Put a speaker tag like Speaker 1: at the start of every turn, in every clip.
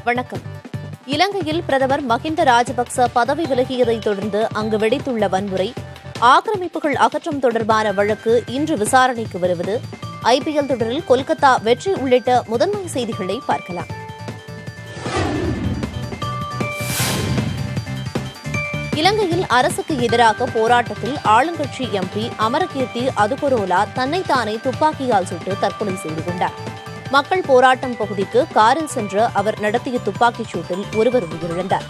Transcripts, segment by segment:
Speaker 1: வணக்கம். இலங்கையில் பிரதமர் மஹிந்த ராஜபக்ச பதவி விலகியதைத் தொடர்ந்து அங்கு வெடித்துள்ள வன்முறை, ஆக்கிரமிப்புகள் அகற்றம் தொடர்பான வழக்கு இன்று விசாரணைக்கு வருவது, IPL தொடரில் கொல்கத்தா வெற்றி உள்ளிட்ட முதன்மை செய்திகளை பார்க்கலாம். இலங்கையில் அரசுக்கு எதிராக போராட்டத்தில் ஆளுங்கட்சி MP அமரகீர்த்தி அதுகுரோலா தன்னைத்தானே துப்பாக்கியால் சுட்டு தற்கொலை செய்து கொண்டார். மக்கள் போராட்டம் பகுதிக்கு காரில் சென்ற அவர் நடத்திய துப்பாக்கிச் சூட்டில் ஒருவர் உயிரிழந்தார்.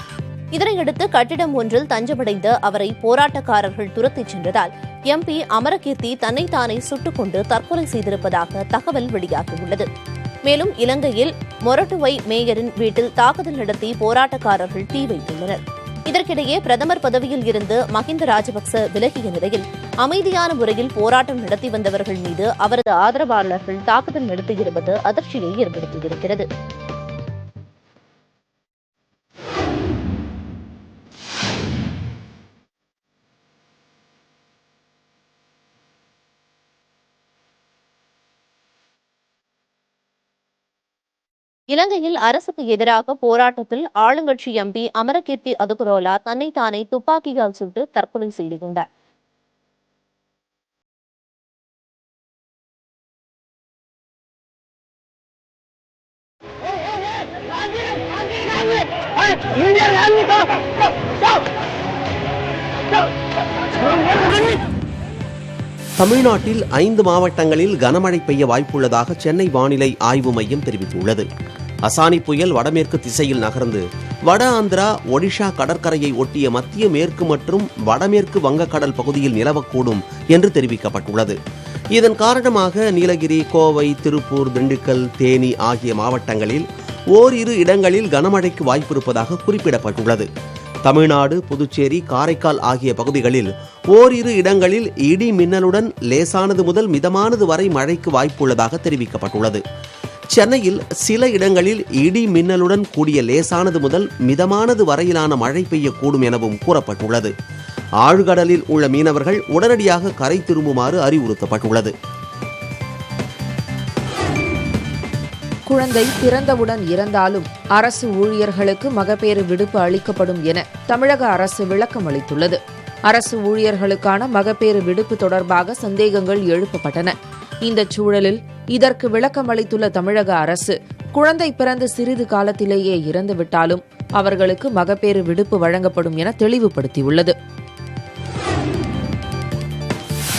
Speaker 1: இதனையடுத்து கட்டிடம் ஒன்றில் தஞ்சமடைந்த அவரை போராட்டக்காரர்கள் துரத்திச் சென்றதால் MP அமரகீர்த்தி தன்னைத்தானே சுட்டுக் கொண்டு தற்கொலை செய்திருப்பதாக தகவல் வெளியாகியுள்ளது. மேலும் இலங்கையில் மொரட்டுவை மேயரின் வீட்டில் தாக்குதல் நடத்தி போராட்டக்காரர்கள் தீ வைத்துள்ளனர். இதற்கிடையே பிரதமர் பதவியில் இருந்து மஹிந்த ராஜபக்ச விலகிய நிலையில் அமைதியான முறையில் போராட்டம் நடத்தி வந்தவர்கள் மீது அவரது ஆதரவாளர்கள் தாக்குதல் நடத்தியிருப்பது அதிர்ச்சியை ஏற்படுத்தியிருக்கிறது. இலங்கையில் அரசுக்கு எதிராக போராட்டத்தில் ஆளுங்கட்சி MP அமரகீர்த்தி அதுகுரோலா தன்னைத்தானே துப்பாக்கியால் சுட்டு தற்கொலை செய்து கொண்டார்.
Speaker 2: தமிழ்நாட்டில் 5 மாவட்டங்களில் கனமழை பெய்ய வாய்ப்புள்ளதாக சென்னை வானிலை ஆய்வு மையம் தெரிவித்துள்ளது. அசானி புயல் வடமேற்கு திசையில் நகர்ந்து வட ஆந்திரா, ஒடிஷா கடற்கரையை ஒட்டிய மத்திய மேற்கு மற்றும் வடமேற்கு வங்கக்கடல் பகுதியில் நிலவக்கூடும் என்று தெரிவிக்கப்பட்டுள்ளது. இதன் காரணமாக நீலகிரி, கோவை, திருப்பூர், திண்டுக்கல், தேனி ஆகிய மாவட்டங்களில் ஓரிரு இடங்களில் கனமழைக்கு வாய்ப்பிருப்பதாக குறிப்பிடப்பட்டுள்ளது. தமிழ்நாடு, புதுச்சேரி, காரைக்கால் ஆகிய பகுதிகளில் ஓரிரு இடங்களில் இடி மின்னலுடன் லேசானது முதல் மிதமானது வரை மழைக்கு வாய்ப்புள்ளதாக தெரிவிக்கப்பட்டுள்ளது. சென்னையில் சில இடங்களில் இடி மின்னலுடன் கூடிய லேசானது முதல் மிதமானது வரையிலான மழை பெய்யக்கூடும் எனவும் கூறப்பட்டுள்ளது. ஆழ்கடலில் உள்ள மீனவர்கள் உடனடியாக கரை திரும்புமாறு அறிவுறுத்தப்பட்டுள்ளது.
Speaker 3: குழந்தை பிறந்தவுடன் இறந்தாலும் அரசு ஊழியர்களுக்கு மகப்பேறு விடுப்பு அளிக்கப்படும் என தமிழக அரசு விளக்கம் அளித்துள்ளது. அரசு ஊழியர்களுக்கான மகப்பேறு விடுப்பு தொடர்பாக சந்தேகங்கள் எழுப்பப்பட்டன. இந்த சூழலில் இதற்கு விளக்கம் அளித்துள்ள தமிழக அரசு, குழந்தை பிறந்து சிறிது காலத்திலேயே இறந்துவிட்டாலும் அவர்களுக்கு மகப்பேறு விடுப்பு வழங்கப்படும் என தெளிவுபடுத்தியுள்ளது.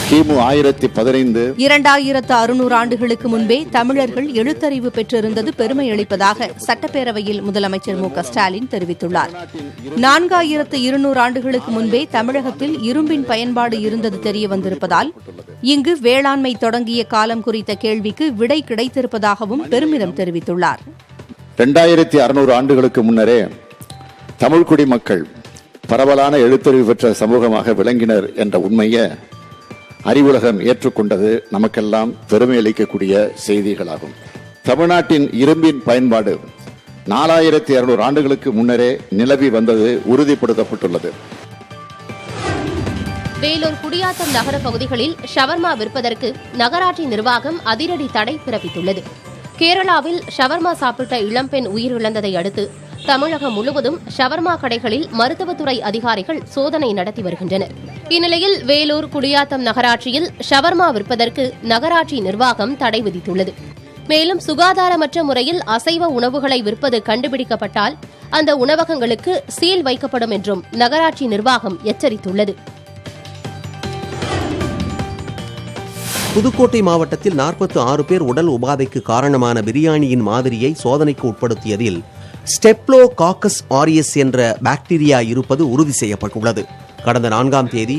Speaker 4: கிமு 1015
Speaker 5: 2600 ஆண்டுகளுக்கு முன்பே தமிழர்கள் எழுத்தறிவு பெற்றிருந்தது பெருமை அளிப்பதாக சட்டப்பேரவையில் முதலமைச்சர் மு.க.ஸ்டாலின் தெரிவித்துள்ளார். 4200 ஆண்டுகளுக்கு முன்பே தமிழகத்தில் இரும்பின் பயன்பாடு இருந்தது தெரிய வந்திருப்பதால் இங்கு வேளாண்மை தொடங்கிய காலம் குறித்த கேள்விக்கு விடை கிடைத்திருப்பதாகவும் பெருமிதம் தெரிவித்துள்ளார்.
Speaker 4: 2600 ஆண்டுகளுக்கு முன்னரே தமிழ் குடிமக்கள் பரவலான எழுத்தறிவு பெற்ற சமூகமாக விளங்கினர் என்ற உண்மையை அறிவுலகம் ஏற்றுக்கொண்டது நமக்கெல்லாம் பெருமை அளிக்கக்கூடிய செய்திகளாகும். தமிழ்நாட்டின் இரும்பின் பயன்பாடு 4200 ஆண்டுகளுக்கு முன்னரே நிலவி வந்தது உறுதிப்படுத்தப்பட்டுள்ளது.
Speaker 1: வேலூர் குடியாத்தம் நகர பகுதிகளில் ஷவர்மா விற்பதற்கு நகராட்சி நிர்வாகம் அதிரடி தடை பிறப்பித்துள்ளது. கேரளாவில் ஷவர்மா சாப்பிட்ட இளம்பெண் உயிரிழந்ததை அடுத்து தமிழகம் முழுவதும் ஷவர்மா கடைகளில் மருத்துவத்துறை அதிகாரிகள் சோதனை நடத்தி வருகின்றனர். இந்நிலையில் வேலூர் குடியாத்தம் நகராட்சியில் ஷவர்மா விற்பதற்கு நகராட்சி நிர்வாகம் தடை விதித்துள்ளது. மேலும் சுகாதாரமற்ற முறையில் அசைவ உணவுகளை விற்பது கண்டுபிடிக்கப்பட்டால் அந்த உணவகங்களுக்கு சீல் வைக்கப்படும் என்றும் நகராட்சி நிர்வாகம் எச்சரித்துள்ளது.
Speaker 2: புதுக்கோட்டை மாவட்டத்தில் 46 பேர் உடல் உபாதைக்கு காரணமான பிரியாணியின் மாதிரியை சோதனைக்கு உட்படுத்தியதில் ஸ்டெப்லோகாக்கஸ் ஆரியஸ் என்ற பாக்டீரியா இருப்பது உறுதி செய்யப்பட்டுள்ளது. கடந்த 4ஆம் தேதி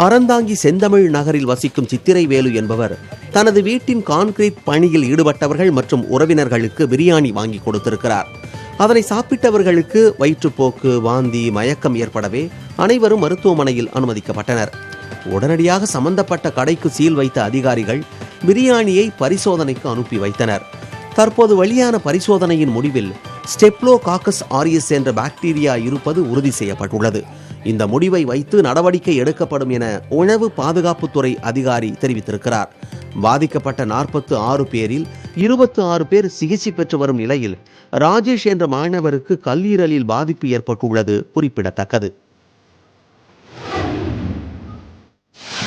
Speaker 2: அறந்தாங்கி செந்தமிழ் நகரில் வசிக்கும் சித்திரை வேலு என்பவர் தனது வீட்டின் கான்கிரீட் பணியில் ஈடுபட்டவர்கள் மற்றும் உறவினர்களுக்கு பிரியாணி வாங்கி கொடுத்திருக்கிறார். அதனை சாப்பிட்டவர்களுக்கு வயிற்றுப்போக்கு, வாந்தி, மயக்கம் ஏற்படவே அனைவரும் மருத்துவமனையில் அனுமதிக்கப்பட்டனர். உடனடியாக சம்பந்தப்பட்ட கடைக்கு சீல் வைத்த அதிகாரிகள் பிரியாணியை பரிசோதனைக்கு அனுப்பி வைத்தனர். தற்போது வெளியான பரிசோதனையின் முடிவில் ஸ்டெப்லோகாக்கஸ் ஆரியஸ் என்ற பாக்டீரியா இருப்பது உறுதி செய்யப்பட்டுள்ளது. இந்த முடிவை வைத்து நடவடிக்கை எடுக்கப்படும் என உணவு பாதுகாப்புத்துறை அதிகாரி தெரிவித்திருக்கிறார். பாதிக்கப்பட்ட 46 பேரில் 26 பேர் சிகிச்சை பெற்று வரும் நிலையில் ராஜேஷ் என்ற மாணவருக்கு கல்லீரலில் பாதிப்பு ஏற்பட்டுள்ளது குறிப்பிடத்தக்கது.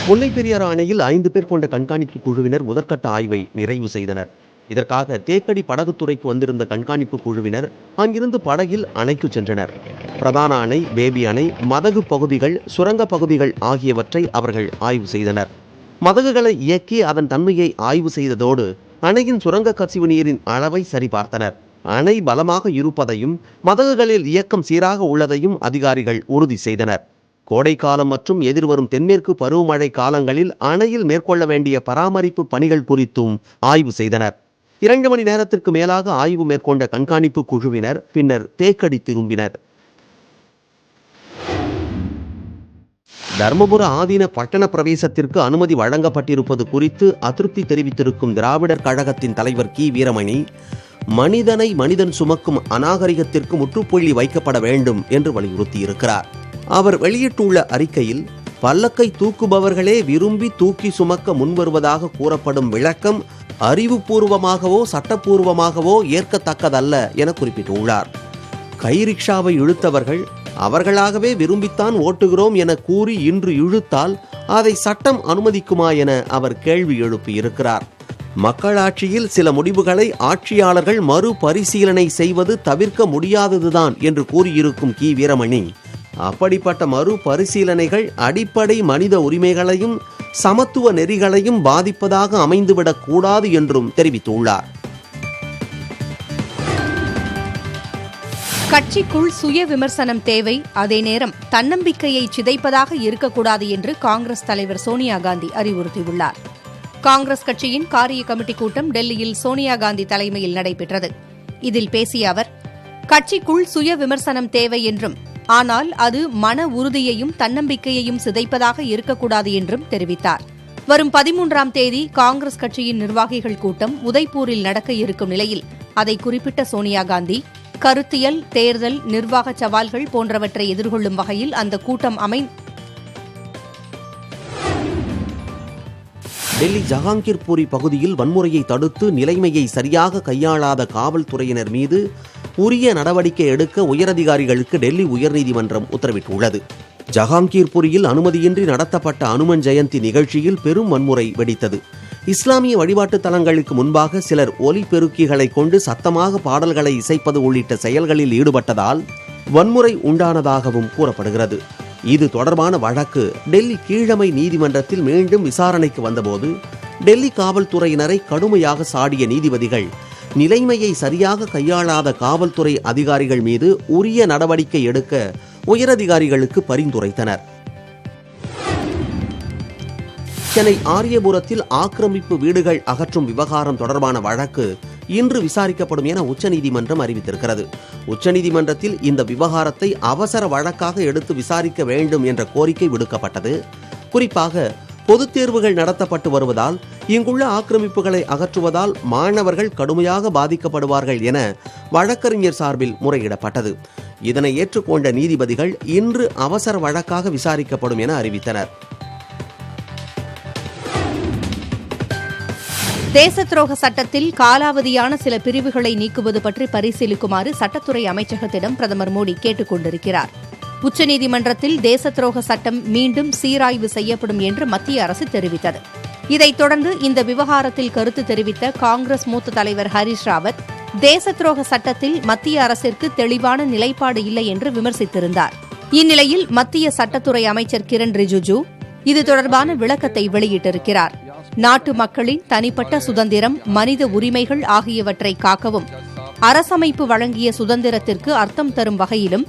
Speaker 2: முல்லைப் பெரியாறு அணையில் 5 பேர் கொண்ட கண்காணிப்பு குழுவினர் முதற்கட்ட ஆய்வை நிறைவு செய்தனர். இதற்காக தேக்கடி படகுத்துறைக்கு வந்திருந்த கண்காணிப்பு குழுவினர் அங்கிருந்து படகில் அணைக்கு சென்றனர். பிரதான அணை, பேபி அணை, மதகு பகுதிகள், சுரங்க பகுதிகள் ஆகியவற்றை அவர்கள் ஆய்வு செய்தனர். மதகுகளை இயக்கி அதன் தன்மையை ஆய்வு செய்ததோடு அணையின் சுரங்க கசிவு நீரின் அளவை சரிபார்த்தனர். அணை பலமாக இருப்பதையும் மதகுகளில் இயக்கம் சீராக உள்ளதையும் அதிகாரிகள் உறுதி செய்தனர். கோடைக்காலம் மற்றும் எதிர்வரும் தென்மேற்கு பருவமழை காலங்களில் அணையில் மேற்கொள்ள வேண்டிய பராமரிப்பு பணிகள் குறித்தும் ஆய்வு செய்தனர். 2 மணி நேரத்திற்கு மேலாக ஆய்வு மேற்கொண்ட கண்காணிப்பு குழுவினர் பின்னர் தேக்கடி திரும்பினர். தர்மபுர ஆதீன பட்டண பிரவேசத்திற்கு அனுமதி வழங்கப்பட்டிருப்பது குறித்து அதிருப்தி தெரிவித்திருக்கும் திராவிடர் கழகத்தின் தலைவர் கி. வீரமணி, மனிதனை மனிதன் சுமக்கும் அநாகரிகத்திற்கு முற்றுப்புள்ளி வைக்கப்பட வேண்டும் என்று வலியுறுத்தியிருக்கிறார். அவர் வெளியிட்டுள்ள அறிக்கையில், பல்லக்கை தூக்குபவர்களே விரும்பி தூக்கி சுமக்க முன்வருவதாக கூறப்படும் விளக்கம் அறிவுபூர்வமாகவோ சட்டப்பூர்வமாகவோ ஏற்கத்தக்கதல்ல என குறிப்பிட்டுள்ளார். கை ரிக்ஷாவை இழுத்தவர்கள் அவர்களாகவே விரும்பித்தான் ஓட்டுகிறோம் என கூறி இன்று இழுத்தால் அதை சட்டம் அனுமதிக்குமா என அவர் கேள்வி எழுப்பியிருக்கிறார். மக்களாட்சியில் சில முடிவுகளை ஆட்சியாளர்கள் மறுபரிசீலனை செய்வது தவிர்க்க முடியாததுதான் என்று கூறியிருக்கும் கி. வீரமணி, அப்படிப்பட்ட மறுபரிசீலனைகள் அடிப்படை மனித உரிமைகளையும் சமத்துவ நெறிகளையும் பாதிப்பதாக அமைந்துவிடக் கூடாது என்றும் தெரிவித்துள்ளார்.
Speaker 5: கட்சிக்குள் சுய விமர்சனம் தேவை, அதே நேரம் தன்னம்பிக்கையை சிதைப்பதாக இருக்கக்கூடாது என்று காங்கிரஸ் தலைவர் சோனியா காந்தி அறிவுறுத்தியுள்ளார். காங்கிரஸ் கட்சியின் காரிய கமிட்டி கூட்டம் டெல்லியில் சோனியா காந்தி தலைமையில் நடைபெற்றது. இதில் பேசிய அவர், கட்சிக்குள் சுய விமர்சனம் தேவை என்றும், ஆனால் அது மன உறுதியையும் தன்னம்பிக்கையையும் சிதைப்பதாக இருக்கக்கூடாது என்றும் தெரிவித்தார். வரும் 13ஆம் தேதி காங்கிரஸ் கட்சியின் நிர்வாகிகள் கூட்டம் உதய்பூரில் நடக்க இருக்கும் நிலையில் அதை குறிப்பிட்ட சோனியா காந்தி, கருத்தியல், தேர்தல், நிர்வாக சவால்கள் போன்றவற்றை எதிர்கொள்ளும் வகையில் அந்த கூட்டம்
Speaker 2: டெல்லி ஜஹாங்கீர்பூரி பகுதியில் வன்முறையை தடுத்து நிலைமையை சரியாக கையாளாத காவல்துறையினர் மீது உரிய நடவடிக்கை எடுக்க உயரதிகாரிகளுக்கு டெல்லி உயர்நீதிமன்றம் உத்தரவிட்டுள்ளது. ஜஹாங்கீர்புரியில் அனுமதியின்றி நடத்தப்பட்ட அனுமன் ஜெயந்தி நிகழ்ச்சியில் பெரும் வன்முறை வெடித்தது. இஸ்லாமிய வழிபாட்டு தலங்களுக்கு முன்பாக சிலர் ஒலி பெருக்கிகளை கொண்டு சத்தமாக பாடல்களை இசைப்பது உள்ளிட்ட செயல்களில் ஈடுபட்டதால் வன்முறை உண்டானதாகவும் கூறப்படுகிறது. இது தொடர்பான வழக்கு டெல்லி கீழமை நீதிமன்றத்தில் மீண்டும் விசாரணைக்கு வந்தபோது டெல்லி காவல்துறையினரை கடுமையாக சாடிய நீதிபதிகள் நிலைமையை சரியாக கையாளாத காவல்துறை அதிகாரிகள் மீது உரிய நடவடிக்கை எடுக்க உயரதிகாரிகளுக்கு பரிந்துரைத்தனர். சென்னை ஆரியபுரத்தில் ஆக்கிரமிப்பு வீடுகள் அகற்றும் விவகாரம் தொடர்பான வழக்கு இன்று விசாரிக்கப்படும் என உச்சநீதிமன்றம் அறிவித்திருக்கிறது. உச்சநீதிமன்றத்தில் இந்த விவகாரத்தை அவசர வழக்காக எடுத்து விசாரிக்க வேண்டும் என்ற கோரிக்கை விடுக்கப்பட்டது. குறிப்பாக பொதுத் தேர்வுகள் நடத்தப்பட்டு வருவதால் இங்குள்ள ஆக்கிரமிப்புகளை அகற்றுவதால் மாணவர்கள் கடுமையாக பாதிக்கப்படுவார்கள் என வழக்கறிஞர் சார்பில் முறையிடப்பட்டது. இதனை ஏற்றுக்கொண்ட நீதிபதிகள் இன்று அவசர வழக்காக விசாரிக்கப்படும் என அறிவித்தனர்.
Speaker 5: தேச துரோக சட்டத்தில் காலாவதியான சில பிரிவுகளை நீக்குவது பற்றி பரிசீலிக்குமாறு சட்டத்துறை அமைச்சகத்திடம் பிரதமர் மோடி கேட்டுக் கொண்டிருக்கிறார். உச்சநீதிமன்றத்தில் தேச துரோக சட்டம் மீண்டும் சீராய்வு செய்யப்படும் என்று மத்திய அரசு தெரிவித்தது. இதைத் தொடர்ந்து இந்த விவகாரத்தில் கருத்து தெரிவித்த காங்கிரஸ் மூத்த தலைவர் ஹரீஷ் ராவத், தேச துரோக சட்டத்தில் மத்திய அரசிற்கு தெளிவான நிலைப்பாடு இல்லை என்று விமர்சித்திருந்தார். இந்நிலையில் மத்திய சட்டத்துறை அமைச்சர் கிரண் ரிஜிஜூ இது தொடர்பான விளக்கத்தை வெளியிட்டிருக்கிறார். நாட்டு மக்களின் தனிப்பட்ட சுதந்திரம், மனித உரிமைகள் ஆகியவற்றை காக்கவும் அரசமைப்பு வழங்கிய சுதந்திரத்திற்கு அர்த்தம் தரும் வகையிலும்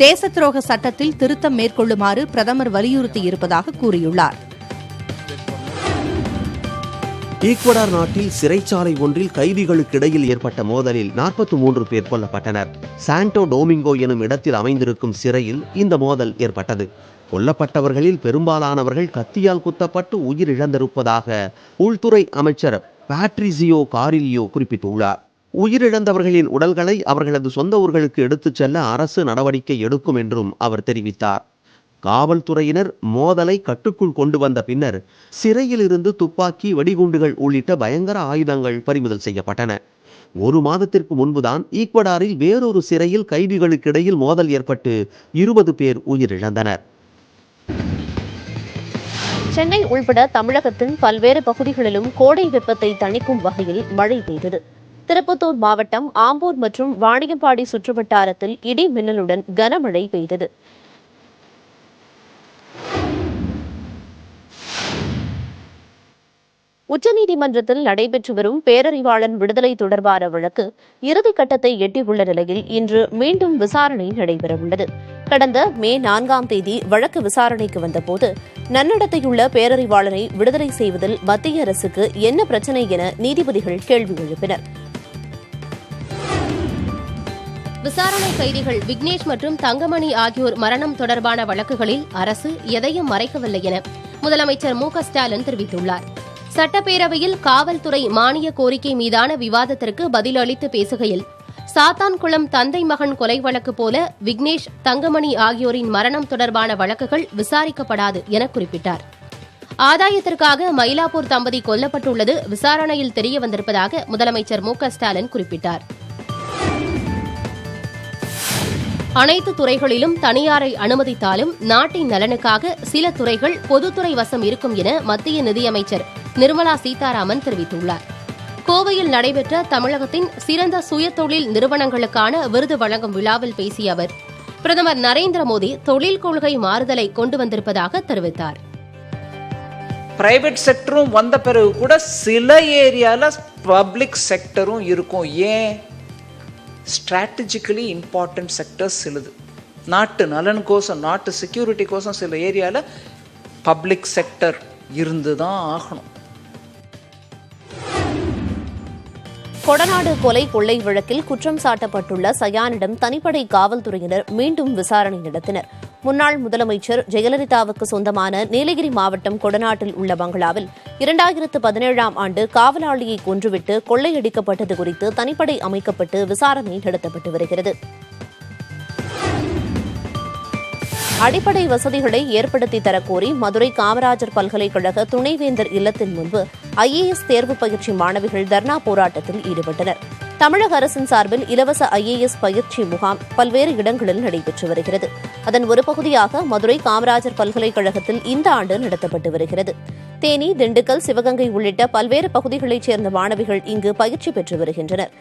Speaker 5: தேச துரோக சட்டத்தில் திருத்தம் மேற்கொள்ளுமாறு பிரதமர் வலியுறுத்தியிருப்பதாக கூறியுள்ளார்.
Speaker 2: ஈக்வடார் நாட்டில் சிறைச்சாலை ஒன்றில் கைதிகளுக்கிடையில் ஏற்பட்ட மோதலில் 43 பேர் கொல்லப்பட்டனர். சாண்டோ டோமிங்கோ எனும் இடத்தில் அமைந்திருக்கும் சிறையில் இந்த மோதல் ஏற்பட்டது. கொல்லப்பட்டவர்களில் பெரும்பாலானவர்கள் கத்தியால் குத்தப்பட்டு உயிரிழந்திருப்பதாக உள்துறை அமைச்சர் பேட்ரிசியோ காரிலியோ குறிப்பிட்டுள்ளார். உயிரிழந்தவர்களின் உடல்களை அவர்களது சொந்த ஊர்களுக்கு எடுத்துச் செல்ல அரசு நடவடிக்கை எடுக்கும் என்றும் அவர் தெரிவித்தார். காவல்துறையினர் மோதலை கட்டுக்குள் கொண்டு வந்த பின்னர் சிறையில் இருந்து துப்பாக்கி, வெடிகுண்டுகள் உள்ளிட்ட பயங்கர ஆயுதங்கள் பறிமுதல் செய்யப்பட்டன. ஒரு மாதத்திற்கு முன்புதான் ஈக்வடாரில் வேறொரு சிறையில் கைதிகளுக்கிடையில் மோதல் ஏற்பட்டு 20 பேர் உயிரிழந்தனர்.
Speaker 1: சென்னை உள்பட தமிழகத்தின் பல்வேறு பகுதிகளிலும் கோடை வெப்பத்தை தணிக்கும் வகையில் மழை பெய்தது. திருப்பத்தூர் மாவட்டம் ஆம்பூர் மற்றும் வாணியம்பாடி சுற்றுவட்டாரத்தில் இடி மின்னலுடன் கனமழை பெய்தது. உச்சநீதிமன்றத்தில் நடைபெற்று வரும் பேரறிவாளன் விடுதலை தொடர்பான வழக்கு இறுதிக்கட்டத்தை எட்டியுள்ள நிலையில் இன்று மீண்டும் விசாரணை நடைபெறவுள்ளது. கடந்த மே 4ஆம் தேதி வழக்கு விசாரணைக்கு வந்தபோது நன்னடத்தையுள்ள பேரறிவாளனை விடுதலை செய்வதில் மத்திய அரசுக்கு என்ன பிரச்சினை என நீதிபதிகள் கேள்வி எழுப்பினர்.
Speaker 6: விசாரணை கைதிகள் விக்னேஷ் மற்றும் தங்கமணி ஆகியோர் மரணம் தொடர்பான வழக்குகளில் அரசு எதையும் மறைக்கவில்லை என முதலமைச்சர் மு.க.ஸ்டாலின் தெரிவித்துள்ளார். சட்டப்பேரவையில் காவல்துறை மானிய கோரிக்கை மீதான விவாதத்திற்கு பதிலளித்து பேசுகையில், சாத்தான்குளம் தந்தை மகன் கொலை வழக்கு போல விக்னேஷ், தங்கமணி ஆகியோரின் மரணம் தொடர்பான வழக்குகள் விசாரிக்கப்படாது என குறிப்பிட்டார். ஆதாயத்திற்காக மயிலாப்பூர் தம்பதி கொல்லப்பட்டுள்ளது விசாரணையில் தெரியவந்திருப்பதாக முதலமைச்சர் மு.க.ஸ்டாலின் குறிப்பிட்டார். அனைத்து துறைகளிலும் தனியாரை அனுமதித்தாலும் நாட்டின் நலனுக்காக சில துறைகள் பொதுத்துறை வசம் இருக்கும் என மத்திய நிதியமைச்சர் நிர்மலா சீதாராமன் தெரிவித்துள்ளார். கோவையில் நடைபெற்ற தமிழகத்தின் சிறந்த சுயதொழில் நிறுவனங்களுக்கான விருது வழங்கும் விழாவில் பேசிய அவர், பிரதமர் நரேந்திர மோடி தொழில் கொள்கை மாறுதலை கொண்டு வந்திருப்பதாக தெரிவித்தார்.
Speaker 7: பிரைவேட் செக்டரும் வந்த பிறகு கூட சில ஏரியால பப்ளிக் செக்டரும் இருக்கும். ஏன்? ஸ்ட்ராட்டஜிக்கலி இம்பார்ட்டன்ட் செக்டர்ஸ் சிலது, நாட்டு நலனுக்கோசம், நாட்டு செக்யூரிட்டிக்கோசம் சில ஏரியாவில் பப்ளிக் செக்டர் இருந்து தான் ஆகணும்.
Speaker 1: கொடநாடு கொலை கொள்ளை வழக்கில் குற்றம் சாட்டப்பட்டுள்ள சயானிடம் தனிப்படை காவல்துறையினர் மீண்டும் விசாரணை நடத்தினர். முன்னாள் முதலமைச்சர் ஜெயலலிதாவுக்கு சொந்தமான நீலகிரி மாவட்டம் கொடநாட்டில் உள்ள பங்களாவில் 2017ஆம் ஆண்டு காவலாளியை கொன்றுவிட்டு கொள்ளையடிக்கப்பட்டது குறித்து தனிப்படை அமைக்கப்பட்டு விசாரணை நடத்தப்பட்டு வருகிறது. அடிப்படை வசதிகளை ஏற்படுத்தி தரக்கோரி மதுரை காமராஜர் பல்கலைக்கழக துணைவேந்தர் இல்லத்தின் முன்பு IAS தேர்வு பயிற்சி மாணவிகள் தர்ணா போராட்டத்தில் ஈடுபட்டனர். தமிழக அரசின் சார்பில் இலவச IAS பயிற்சி முகாம் பல்வேறு இடங்களில் நடைபெற்று வருகிறது. அதன் ஒரு பகுதியாக மதுரை காமராஜர் பல்கலைக்கழகத்தில் இந்த ஆண்டு நடத்தப்பட்டு வருகிறது. தேனி, திண்டுக்கல், சிவகங்கை உள்ளிட்ட பல்வேறு பகுதிகளைச் சேர்ந்த மாணவிகள் இங்கு பயிற்சி பெற்று வருகின்றனர்.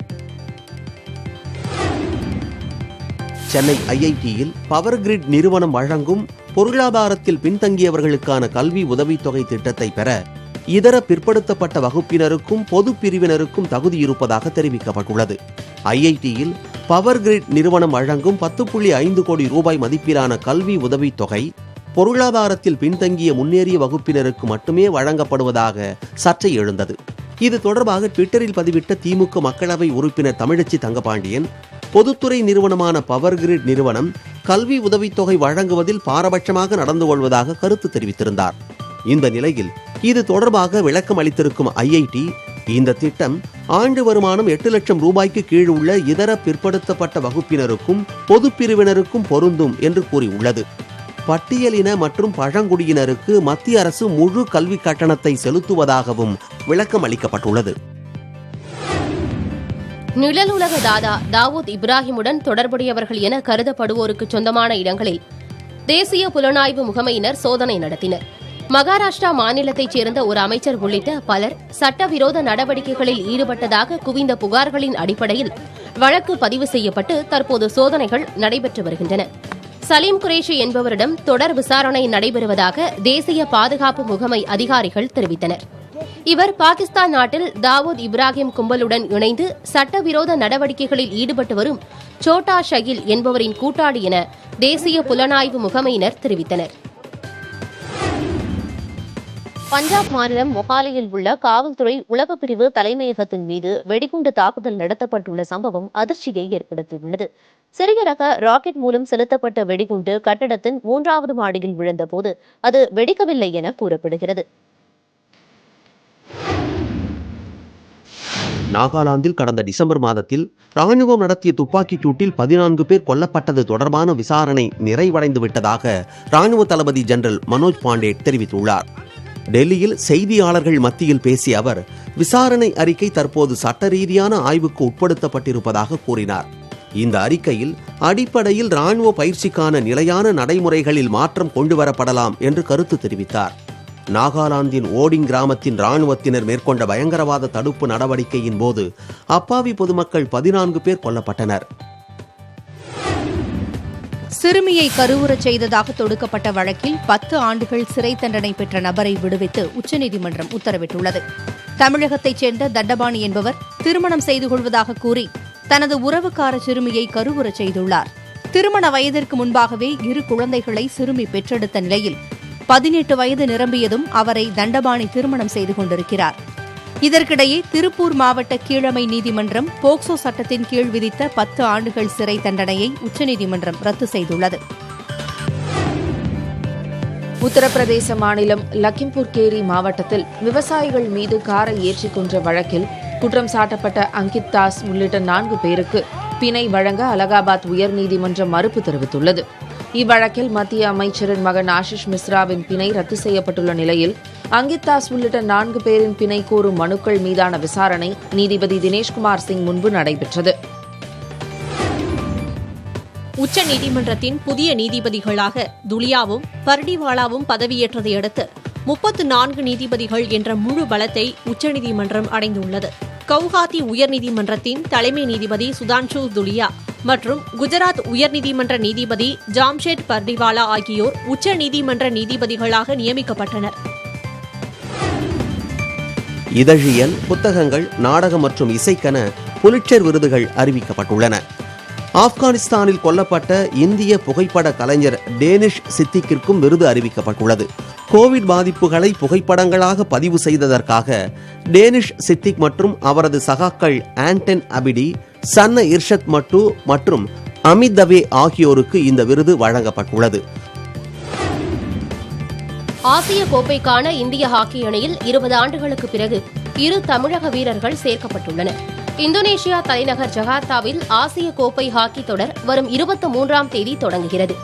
Speaker 2: சென்னை IITயில் பவர் கிரிட் நிறுவனம் வழங்கும் பொருளாதாரத்தில் பின்தங்கியவர்களுக்கான கல்வி உதவித்தொகை திட்டத்தை பெற இதர பிற்படுத்தப்பட்ட வகுப்பினருக்கும் பொது பிரிவினருக்கும் தகுதி இருப்பதாக தெரிவிக்கப்பட்டுள்ளது. IITயில் பவர் கிரிட் நிறுவனம் வழங்கும் 10.5 கோடி ரூபாய் மதிப்பிலான கல்வி உதவித்தொகை பொருளாதாரத்தில் பின்தங்கிய முன்னேறிய வகுப்பினருக்கு மட்டுமே வழங்கப்படுவதாக சர்ச்சை எழுந்தது. இது தொடர்பாக ட்விட்டரில் பதிவிட்ட திமுக மக்களவை உறுப்பினர் தமிழச்சி தங்கபாண்டியன், பொதுத்துறை நிறுவனமான பவர் கிரிட் நிறுவனம் கல்வி உதவித்தொகை வழங்குவதில் பாரபட்சமாக நடந்து கொள்வதாக கருத்து தெரிவித்திருந்தார். இந்த நிலையில் இது தொடர்பாக விளக்கம் அளித்திருக்கும் IIT, இந்த திட்டம் ஆண்டு வருமானம் 8 லட்சம் ரூபாய்க்கு கீழ் உள்ள இதர பிற்படுத்தப்பட்ட வகுப்பினருக்கும் பொது பிரிவினருக்கும் பொருந்தும் என்று கூறியுள்ளது. பட்டியலின மற்றும் பழங்குடியினருக்கு மத்திய அரசு முழு கல்வி கட்டணத்தை செலுத்துவதாகவும் விளக்கம் அளிக்கப்பட்டுள்ளது.
Speaker 6: நிழலுலக தாதா தாவூத் இப்ராஹிமுடன் தொடர்புடையவர்கள் என கருதப்படுவோருக்கு சொந்தமான இடங்களில் தேசிய புலனாய்வு முகமையினர் சோதனை நடத்தினர். மகாராஷ்டிரா மாநிலத்தைச் சேர்ந்த ஒரு அமைச்சர் உள்ளிட்ட பலர் சட்டவிரோத நடவடிக்கைகளில் ஈடுபட்டதாக குவிந்த புகார்களின் அடிப்படையில் வழக்கு பதிவு செய்யப்பட்டு தற்போது சோதனைகள் நடைபெற்று வருகின்றன. சலீம் குரேஷி என்பவரிடம் தொடர் விசாரணை நடைபெறுவதாக தேசிய பாதுகாப்பு முகமை அதிகாரிகள் தெரிவித்தனர். இவர் பாகிஸ்தான் நாட்டில் தாவூத் இப்ராஹிம் கும்பலுடன் இணைந்து சட்டவிரோத நடவடிக்கைகளில் ஈடுபட்டு வரும் சோட்டா ஷகில் என்பவரின் கூட்டாளி என தேசிய புலனாய்வு முகமையினர் தெரிவித்தனர்.
Speaker 1: பஞ்சாப் மாநிலம் மொஹாலியில் உள்ள காவல்துறை உளவு பிரிவு தலைமையகத்தின் மீது வெடிகுண்டு தாக்குதல் நடத்தப்பட்டுள்ள சம்பவம் அதிர்ச்சியை ஏற்படுத்தியுள்ளது. சிறிய ரக ராக்கெட் மூலம் செலுத்தப்பட்ட வெடிகுண்டு கட்டடத்தின் 3வது மாடியில் விழுந்தபோது அது வெடிக்கவில்லை என கூறப்படுகிறது.
Speaker 2: நாகாலாந்தில் கடந்த டிசம்பர் மாதத்தில் ராணுவம் நடத்திய துப்பாக்கிச் சூட்டில் 14 பேர் கொல்லப்பட்டது தொடர்பான விசாரணை நிறைவடைந்து விட்டதாக ராணுவ தளபதி ஜெனரல் மனோஜ் பாண்டே தெரிவித்துள்ளார். டெல்லியில் செய்தியாளர்கள் மத்தியில் பேசிய அவர், விசாரணை அறிக்கை தற்போது சட்ட ரீதியான ஆய்வுக்கு உட்படுத்தப்பட்டிருப்பதாக கூறினார். இந்த அறிக்கையில் அடிப்படையில் ராணுவ பயிற்சிக்கான நிலையான நடைமுறைகளில் மாற்றம் கொண்டுவரப்படலாம் என்று கருத்து தெரிவித்தார். நாகாலாந்தின் ஓடிங் கிராமத்தின் ராணுவத்தினர் மேற்கொண்ட பயங்கரவாத தடுப்பு நடவடிக்கையின் போது அப்பாவி பொதுமக்கள் 14 பேர் கொல்லப்பட்டனர்.
Speaker 5: சிறுமியை கருவுறச் செய்ததாக தொடுக்கப்பட்ட வழக்கில் 10 ஆண்டுகள் சிறை தண்டனை பெற்ற நபரை விடுவித்து உச்சநீதிமன்றம் உத்தரவிட்டுள்ளது. தமிழகத்தைச் சேர்ந்த தண்டபாணி என்பவர் திருமணம் செய்து கொள்வதாக கூறி தனது உறவுக்கார சிறுமியை கருவுறச் செய்துள்ளார். திருமண வயதிற்கு முன்பாகவே 2 குழந்தைகளை சிறுமி பெற்றெடுத்த நிலையில் 18 வயது நிரம்பியதும் அவரை தண்டபாணி திருமணம் செய்து கொண்டிருக்கிறார். இதற்கிடையே திருப்பூர் மாவட்ட கீழமை நீதிமன்றம் போக்சோ சட்டத்தின் கீழ் விதித்த 10 ஆண்டுகள் சிறை தண்டனையை உச்சநீதிமன்றம் ரத்து செய்துள்ளது.
Speaker 3: உத்தரப்பிரதேச மாநிலம் லக்கிம்பூர் கேரி மாவட்டத்தில் விவசாயிகள் மீது காரை ஏற்றிக் கொன்ற வழக்கில் குற்றம் சாட்டப்பட்ட அங்கித் தாஸ் உள்ளிட்ட 4 பேருக்கு பிணை வழங்க அலகாபாத் உயர்நீதிமன்றம் மறுப்பு தெரிவித்துள்ளது. இவ்வழக்கில் மத்திய அமைச்சரின் மகன் ஆஷிஷ் மிஸ்ராவின் பிணை ரத்து செய்யப்பட்டுள்ள நிலையில் அங்கித் தாஸ் உள்ளிட்ட 4 பேரின் பிணை கோரும் மனுக்கள் மீதான விசாரணை நீதிபதி தினேஷ்குமார் சிங் முன்பு நடைபெற்றது.
Speaker 8: உச்சநீதிமன்றத்தின் புதிய நீதிபதிகளாக துலியாவும் பர்டிவாலாவும் பதவியேற்றதை அடுத்து 34 நீதிபதிகள் என்ற முழு பலத்தை உச்சநீதிமன்றம் அடைந்துள்ளது. கவுஹாத்தி உயர்நீதிமன்றத்தின் தலைமை நீதிபதி சுதான்ஷு துலியா மற்றும் குஜராத் உயர்நீதிமன்ற நீதிபதி ஜாம்ஷெட் பர்டிவாலா ஆகியோர் உச்சநீதிமன்ற நீதிபதிகளாக நியமிக்கப்பட்டனர்.
Speaker 2: இதழியல், புத்தகங்கள், நாடகம் மற்றும் இசைக்கென புலிட்சர் விருதுகள் அறிவிக்கப்பட்டுள்ளன. ஆப்கானிஸ்தானில் கொல்லப்பட்ட இந்திய புகைப்பட கலைஞர் டேனிஷ் சித்திக்கிற்கும் விருது அறிவிக்கப்பட்டுள்ளது. கோவிட் பாதிப்புகளை புகைப்படங்களாக பதிவு செய்ததற்காக டேனிஷ் சித்திக் மற்றும் அவரது சகாக்கள் ஆண்டன் அபிடி, சன்ன இர்ஷத் மட்டு மற்றும் அமித் தவே ஆகியோருக்கு இந்த விருது வழங்கப்பட்டுள்ளது.
Speaker 6: ஆசிய கோப்பைக்கான இந்திய ஹாக்கி அணியில் 20 ஆண்டுகளுக்கு பிறகு 2 தமிழக வீரர்கள் சேர்க்கப்பட்டுள்ளனர். இந்தோனேஷியா தலைநகர் ஜகார்த்தாவில் ஆசிய கோப்பை ஹாக்கி தொடர் வரும் 23ஆம் தேதி தொடங்குகிறது.